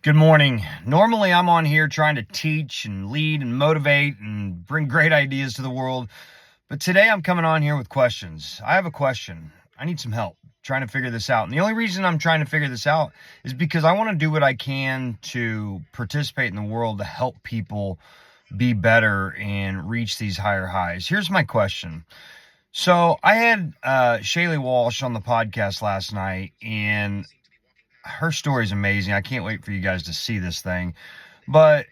Good morning. Normally, I'm on here trying to teach and lead and motivate and bring great ideas to the world. But today, I'm coming on here with questions. I have a question. I need some help trying to figure this out. And the only reason I'm trying to figure this out is because I want to do what I can to participate in the world to help people be better and reach these higher highs. Here's my question. So I had Shaylee Walsh on the podcast last night, and her story is amazing. I can't wait for you guys to see this thing. But,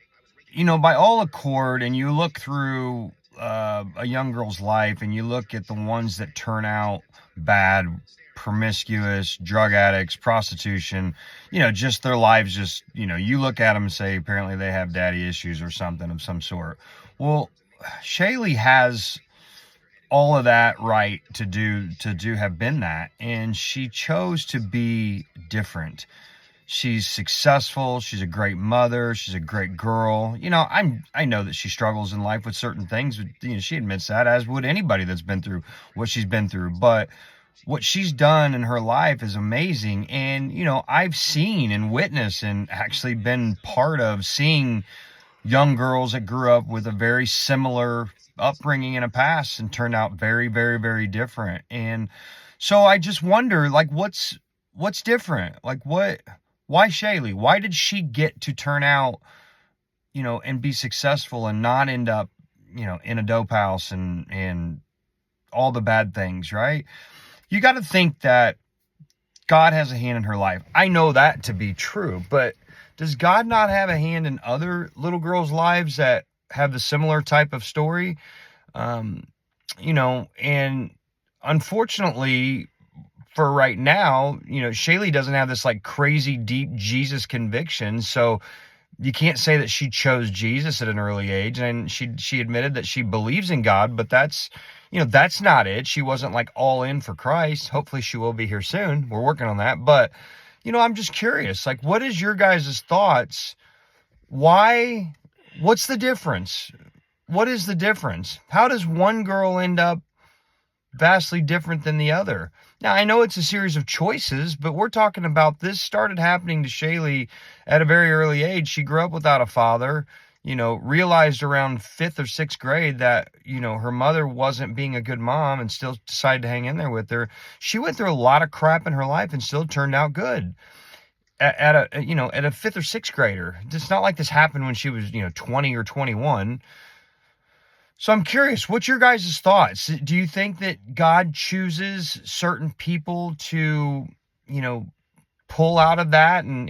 by all accord, and you look through a young girl's life and you look at the ones that turn out bad, promiscuous, drug addicts, prostitution, just their lives, you look at them and say, apparently they have daddy issues or something of some sort. Well, Shaylee has all of that right to have been that, and she chose to be different. She's successful, she's a great mother, she's a great girl. I know that she struggles in life with certain things, but she admits that, as would anybody that's been through what she's been through. But what she's done in her life is amazing. And I've seen and witnessed and actually been part of seeing young girls that grew up with a very similar upbringing in a past and turned out very, very, very different. And so I just wonder, what's different? Why Shaylee? Why did she get to turn out, and be successful and not end up, in a dope house and all the bad things, right? You got to think that God has a hand in her life. I know that to be true, but does God not have a hand in other little girls' lives that have the similar type of story? And unfortunately for right now, Shaylee doesn't have this crazy deep Jesus conviction. So you can't say that she chose Jesus at an early age. And she admitted that she believes in God, but that's not it. She wasn't all in for Christ. Hopefully she will be here soon. We're working on that. But, I'm just curious, what is your guys' thoughts? What's the difference? What is the difference? How does one girl end up vastly different than the other? Now, I know it's a series of choices, but we're talking about this started happening to Shaylee at a very early age. She grew up without a father, realized around 5th or 6th grade that, her mother wasn't being a good mom and still decided to hang in there with her. She went through a lot of crap in her life and still turned out good at a 5th or 6th grader. It's not like this happened when she was, 20 or 21. So I'm curious, what's your guys' thoughts? Do you think that God chooses certain people to, pull out of that and